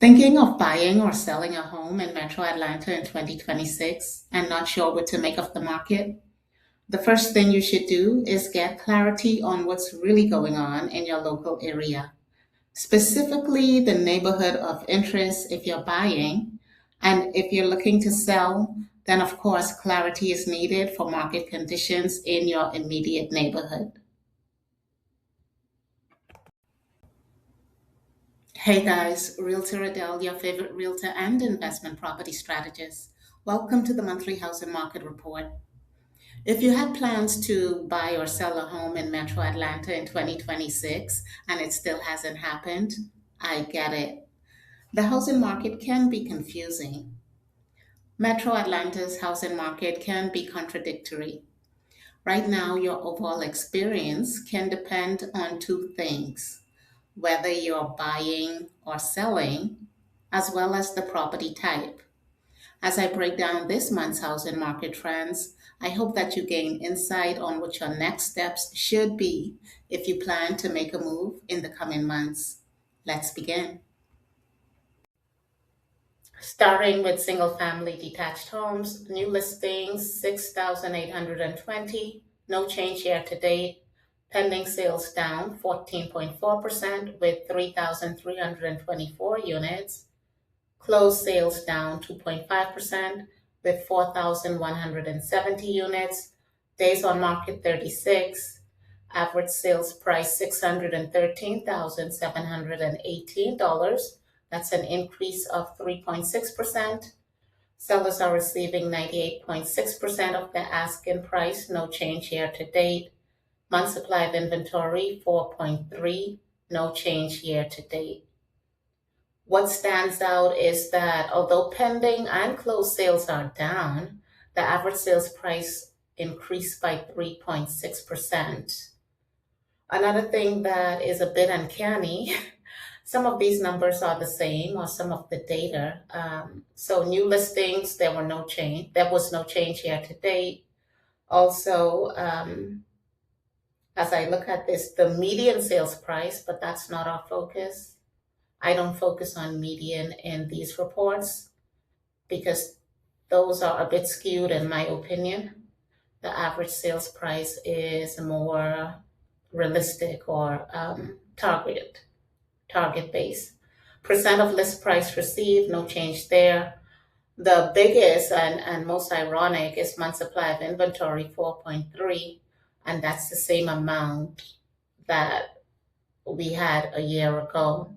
Thinking of buying or selling a home in Metro Atlanta in 2026 and not sure what to make of the market? The first thing you should do is get clarity on what's really going on in your local area, specifically the neighborhood of interest if you're buying. And if you're looking to sell, then of course clarity is needed for market conditions in your immediate neighborhood. Hey guys, Realtor Adele, your favorite realtor and investment property strategist. Welcome to the monthly housing market report. If you had plans to buy or sell a home in Metro Atlanta in 2026 and it still hasn't happened, I get it. The housing market can be confusing. Metro Atlanta's housing market can be contradictory. Right now, your overall experience can depend on two things: whether you're buying or selling, as well as the property type. As I break down this month's housing market trends, I hope that you gain insight on what your next steps should be if you plan to make a move in the coming months. Let's begin. Starting with single family detached homes, new listings 6,820, no change year to date. Pending sales down 14.4% with 3,324 units. Closed sales down 2.5% with 4,170 units. Days on market 36. Average sales price $613,718. That's an increase of 3.6%. Sellers are receiving 98.6% of their asking price, no change year to date. Month supply of inventory 4.3, no change year to date. What stands out is that although pending and closed sales are down, the average sales price increased by 3.6%. Another thing that is a bit uncanny, some of these numbers are the same or some of the data. So new listings, there was no change here to date. Also, as I look at this, the median sales price, but that's not our focus. I don't focus on median in these reports because those are a bit skewed in my opinion. The average sales price is more realistic or target based. Percent of list price received, no change there. The biggest and most ironic is month supply of inventory 4.3, and that's the same amount that we had a year ago.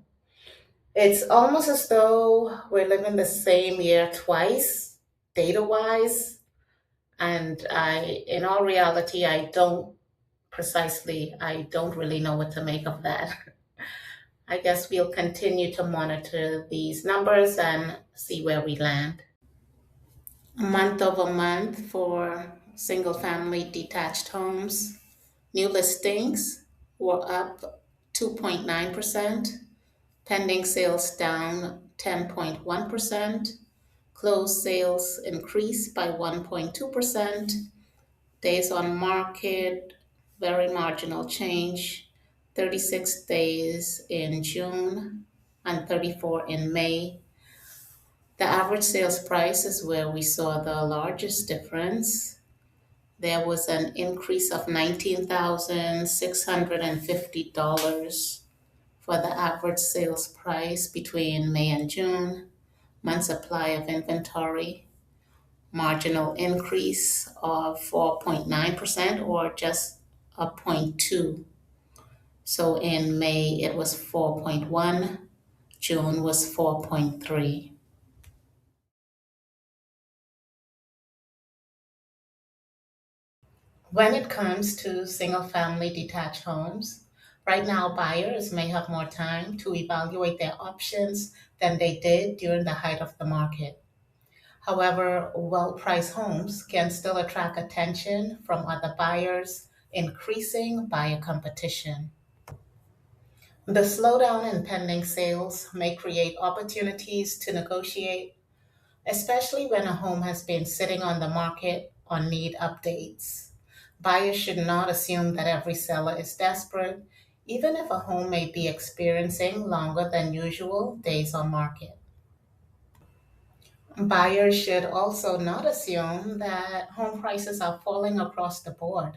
It's almost as though we're living the same year twice, data wise. And in all reality, I don't really know what to make of that. I guess we'll continue to monitor these numbers and see where we land. Month over month for single family detached homes, new listings were up 2.9%. Pending sales down 10.1%. Closed sales increased by 1.2%. Days on market, very marginal change. 36 days in June and 34 in May. The average sales price is where we saw the largest difference. There was an increase of $19,650 for the average sales price between May and June. Month supply of inventory, marginal increase of 4.9% or just a point 0.2. So in May it was 4.1, June was 4.3. When it comes to single family detached homes, right now buyers may have more time to evaluate their options than they did during the height of the market. However, well-priced homes can still attract attention from other buyers, increasing buyer competition. The slowdown in pending sales may create opportunities to negotiate, especially when a home has been sitting on the market or need updates. Buyers should not assume that every seller is desperate. even if a home may be experiencing longer than usual days on market. Buyers should also not assume that home prices are falling across the board,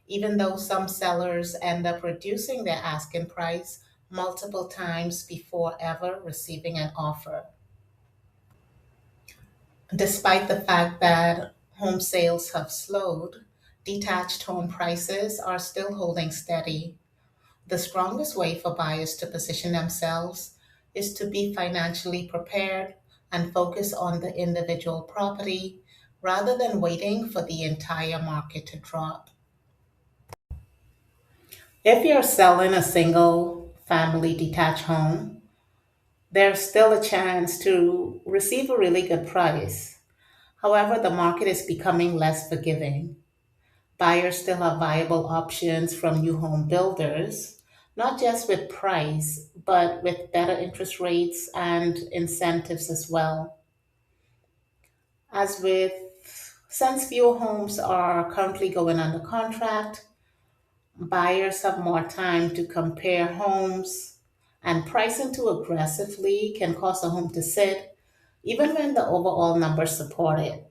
even though some sellers end up reducing their asking price multiple times before ever receiving an offer. Despite the fact that home sales have slowed, detached home prices are still holding steady. The strongest way for buyers to position themselves is to be financially prepared and focus on the individual property rather than waiting for the entire market to drop. If you're selling a single family detached home, there's still a chance to receive a really good price. However, the market is becoming less forgiving. Buyers still have viable options from new home builders, not just with price, but with better interest rates and incentives as well. As with, since fewer homes are currently going under contract, buyers have more time to compare homes, and pricing too aggressively can cause a home to sit, even when the overall numbers support it.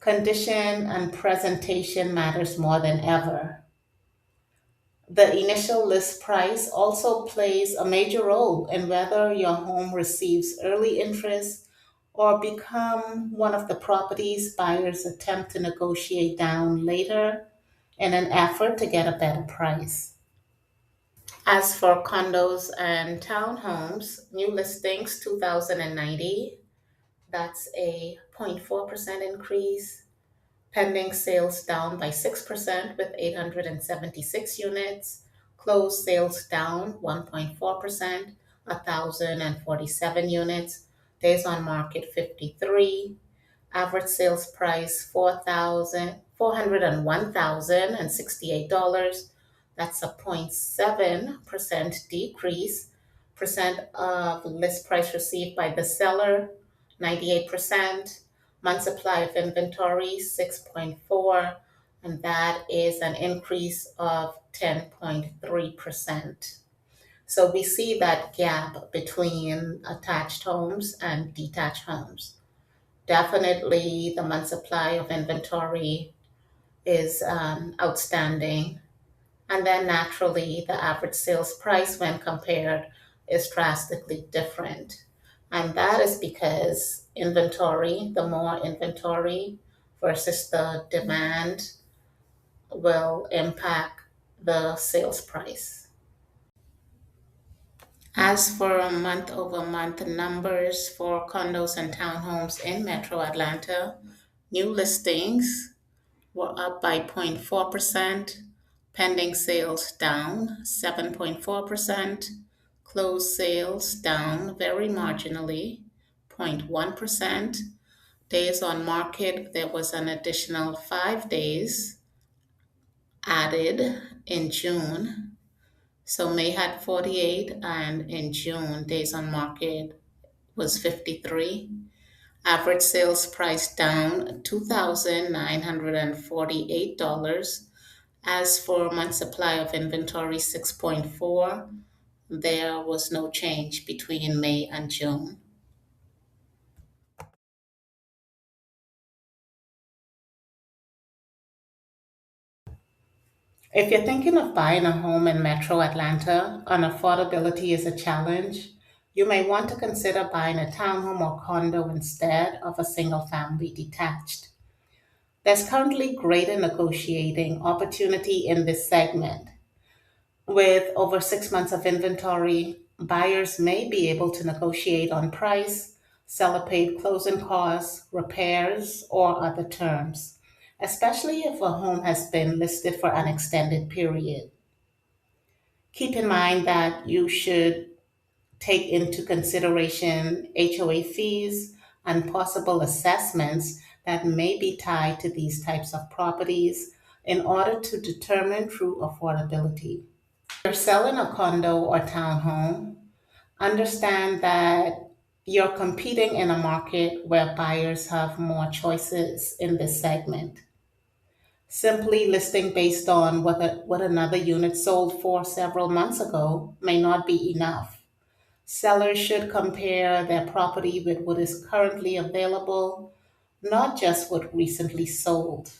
Condition and presentation matters more than ever. The initial list price also plays a major role in whether your home receives early interest or become one of the properties buyers attempt to negotiate down later in an effort to get a better price. As for condos and townhomes, new listings 2090, that's a 0.4% increase. Pending sales down by 6% with 876 units. Closed sales down 1.4%, 1,047 units. Days on market 53. Average sales price 401,068. That's a 0.7% decrease. Percent of list price received by the seller 98%. Month supply of inventory 6.4, and that is an increase of 10.3%. So we see that gap between attached homes and detached homes. Definitely, the month supply of inventory is outstanding. And then naturally, the average sales price when compared is drastically different. And that is because inventory, the more inventory versus the demand will impact the sales price. As for month over month numbers for condos and townhomes in Metro Atlanta, new listings were up by 0.4%, pending sales down 7.4%, closed sales down very marginally 0.1%. Days on market, there was an additional 5 days added in June. So May had 48, and in June, days on market was 53. Average sales price down $2,948. As for month supply of inventory 6.4, there was no change between May and June. If you're thinking of buying a home in Metro Atlanta and affordability is a challenge, you may want to consider buying a townhome or condo instead of a single family detached. There's currently greater negotiating opportunity in this segment. With over 6 months of inventory, buyers may be able to negotiate on price, seller paid closing costs, repairs, or other terms, especially if a home has been listed for an extended period. Keep in mind that you should take into consideration HOA fees and possible assessments that may be tied to these types of properties in order to determine true affordability. You're selling a condo or townhome, understand that you're competing in a market where buyers have more choices in this segment. Simply listing based on what another unit sold for several months ago may not be enough. Sellers should compare their property with what is currently available, not just what recently sold.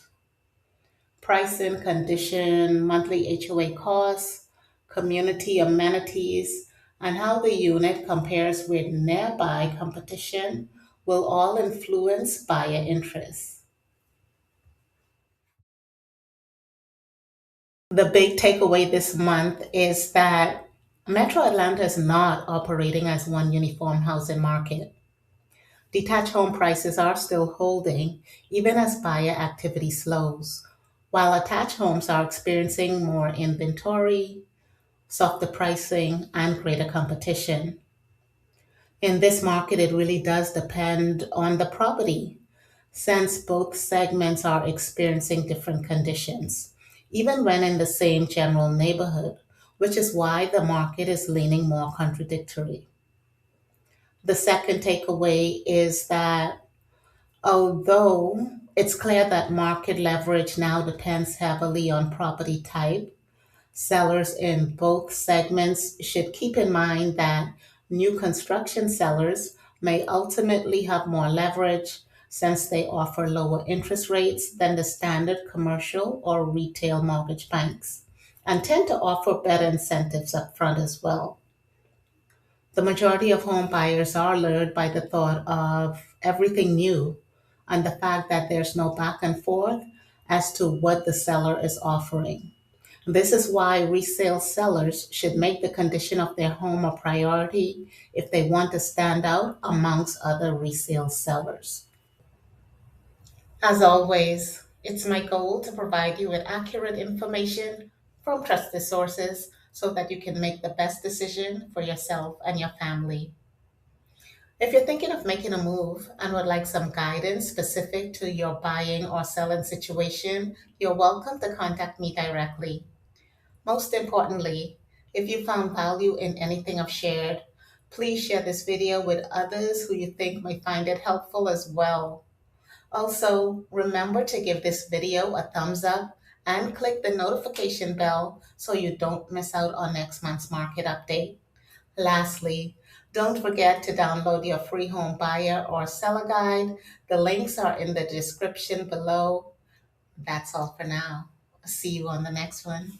Pricing, condition, monthly HOA costs, community amenities, and how the unit compares with nearby competition will all influence buyer interest. The big takeaway this month is that Metro Atlanta is not operating as one uniform housing market. Detached home prices are still holding, even as buyer activity slows, while attached homes are experiencing more inventory, softer pricing, and greater competition. In this market, it really does depend on the property, since both segments are experiencing different conditions, even when in the same general neighborhood, which is why the market is leaning more contradictory. The second takeaway is that although it's clear that market leverage now depends heavily on property type, sellers in both segments should keep in mind that new construction sellers may ultimately have more leverage since they offer lower interest rates than the standard commercial or retail mortgage banks and tend to offer better incentives upfront as well. The majority of home buyers are lured by the thought of everything new and the fact that there's no back and forth as to what the seller is offering. This is why resale sellers should make the condition of their home a priority if they want to stand out amongst other resale sellers. As always, it's my goal to provide you with accurate information from trusted sources so that you can make the best decision for yourself and your family. If you're thinking of making a move and would like some guidance specific to your buying or selling situation, you're welcome to contact me directly. Most importantly, if you found value in anything I've shared, please share this video with others who you think may find it helpful as well. Also, remember to give this video a thumbs up and click the notification bell so you don't miss out on next month's market update. Lastly, don't forget to download your free home buyer or seller guide. The links are in the description below. That's all for now. See you on the next one.